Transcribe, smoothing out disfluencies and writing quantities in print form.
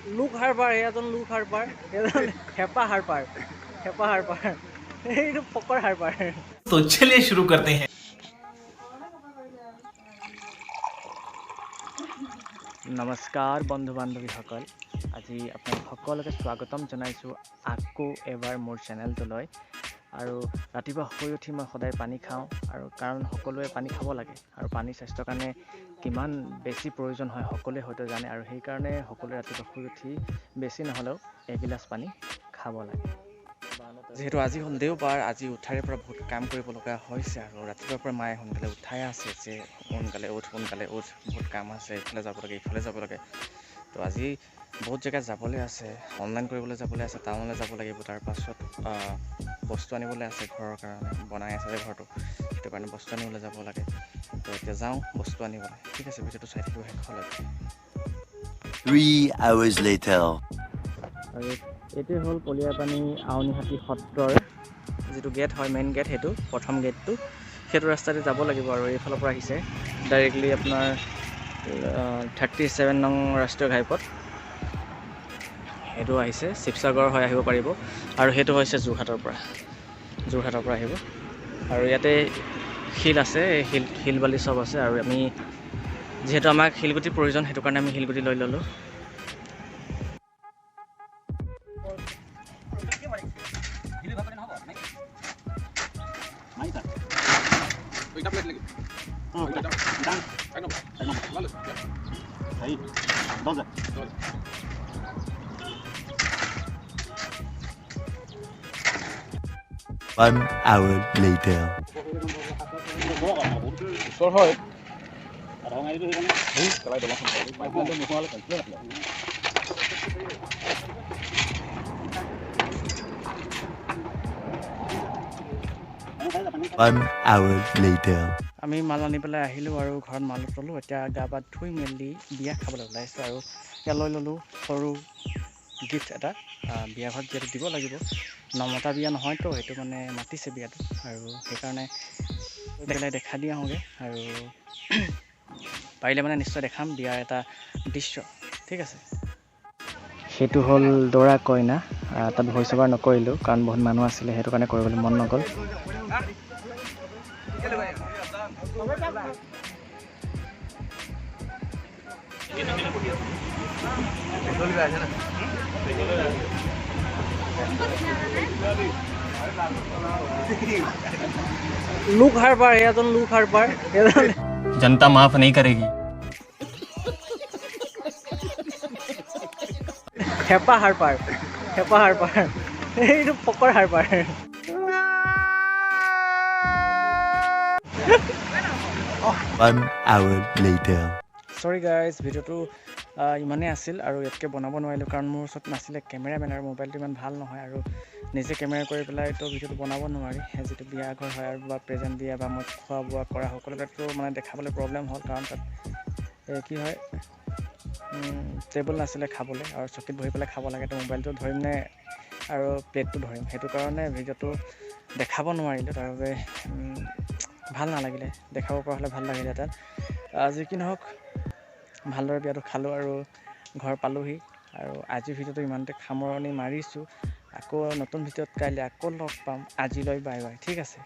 লোক হাৰবাৰ এজন লোক হাৰবাৰ এজন হেপা হাৰবাৰ এইটো ফকৰ হাৰবাৰ तो चलिए शुरू करते हैं। নমস্কাৰ বন্ধু বান্ধৱীসকল, আজি আপোনালোক সকলোকে স্বাগতম জনাইছোঁ আকৌ এবাৰ মোৰ চেনেলটোলৈ। আৰু ৰাতিপুৱা শুই উঠি মই সদায় পানী খাওঁ, আৰু কাৰণ সকলোৱে পানী খাব লাগে আৰু পানী স্বাস্থ্যৰ কাৰণে কিমান বেছি প্ৰয়োজন হয় সকলোৱে হয়তো জানে, আৰু সেইকাৰণে সকলোৱে ৰাতিপুৱা শুই উঠি বেছি নহ'লেও এগিলাচ পানী খাব লাগে। যিহেতু আজি হ'ল দেওবাৰ, আজি উঠাৰে পৰা বহুত কাম কৰিব লগা হৈছে, আৰু ৰাতিপুৱাৰ পৰা মায়ে সোনকালে উঠাই আছে যে সোনকালে উঠ বহুত কাম আছে, ইফালে যাব লাগে ইফালে যাব লাগে। তো আজি বহুত জেগাত যাবলৈ আছে, অনলাইন কৰিবলৈ যাবলৈ আছে, টাউনলৈ যাব লাগিব, তাৰপাছত বস্তু আনিবলৈ আছে ঘৰৰ কাৰণে, বনাই আছে যে ঘৰটো, সেইটো কাৰণে বস্তু আনিবলৈ যাব লাগে। তো এতিয়া যাওঁ বস্তু আনিবলৈ। ঠিক আছে, ভিডিঅ'টো চাই থাকিব শেষলৈকে। 3 hours later. আৰু এইটোৱে হ'ল কলিয়াপানী আউনীহাটী সত্ৰৰ যিটো গেট হয়, মেইন গেট, সেইটো প্ৰথম গেটটো, সেইটো ৰাস্তাতে যাব লাগিব। আৰু এইফালৰ পৰা আহিছে ডাইৰেক্টলি আপোনাৰ 37 নং ৰাষ্ট্ৰীয় ঘাইপথ, সেইটো আহিছে, শিৱসাগৰ হৈ আহিব পাৰিব। আৰু সেইটো হৈছে যোৰহাটৰ পৰা আহিব। আৰু ইয়াতে শিল আছে, শিল বালি চব আছে, আৰু আমি যিহেতু আমাক শিলগুটিৰ প্ৰয়োজন, সেইটো কাৰণে আমি শিলগুটি লৈ ল'লোঁ। One hour later. One hour later. আমি মাল আনি পেলাই আহিলোঁ আৰু ঘৰত মাল ল'লোঁ। এতিয়া গা পা ধুই মেলি বিয়া খাবলৈ ওলাইছোঁ, আৰু এতিয়া লৈ ল'লোঁ সৰু গিফ্ট এটা। বিয়া ঘৰত যিহেতু দিব লাগিব, নমতা বিয়া নহয়তো, সেইটো মানে মাতিছে বিয়াটো, আৰু সেইকাৰণে দেখা দি আহোঁগৈ। আৰু পাৰিলে মানে নিশ্চয় দেখাম বিয়াৰ এটা দৃশ্য। ঠিক আছে, সেইটো হ'ল দৰা কইনা। তাত ভইচ অভাৰ নকৰিলোঁ কাৰণ বহুত মানুহ আছিলে, সেইটো কাৰণে কৰিবলৈ মন নগ'ল। লোক হাৰবাৰ এজন লোক হাৰবাৰ जनता माफ नहीं करेगी। হেপা হাৰবাৰ এইটো ফকৰ হাৰবাৰ। One hour later. চৰি গাইজ, ভিডিঅ'টো ইমানেই আছিল, আৰু ইয়াতকৈ বনাব নোৱাৰিলোঁ কাৰণ মোৰ ওচৰত নাছিলে কেমেৰামেন, আৰু মোবাইলটো ইমান ভাল নহয়, আৰু নিজে কেমেৰা কৰি পেলাইতো ভিডিঅ'টো বনাব নোৱাৰি। যিটো বিয়া ঘৰ হয় আৰু বা প্ৰেজেণ্ট দিয়া বা মই খোৱা বোৱা কৰা সকলোতো মানে দেখাবলৈ প্ৰব্লেম হ'ল, কাৰণ তাত কি হয়, টেবুল নাছিলে খাবলৈ, আৰু চকীত বহি পেলাই খাব লাগে। তো মোবাইলটো ধৰিম নে আৰু প্লেটটো ধৰিম, সেইটো কাৰণে ভিডিঅ'টো দেখাব নোৱাৰিলোঁ। তাৰ বাবে ভাল নালাগিলে, দেখাব পৰা হ'লে ভাল লাগিলে তাত। যি কি নহওক, ভালদৰে বিয়াটো খালোঁ আৰু ঘৰ পালোঁহি। আৰু আজিৰ ভিডিঅ'টো ইমানতে সামৰণি মাৰিছোঁ। আকৌ নতুন ভিডিঅ'ত কাইলৈ আকৌ লগ পাম। আজিলৈ বাই বাই, ঠিক আছে।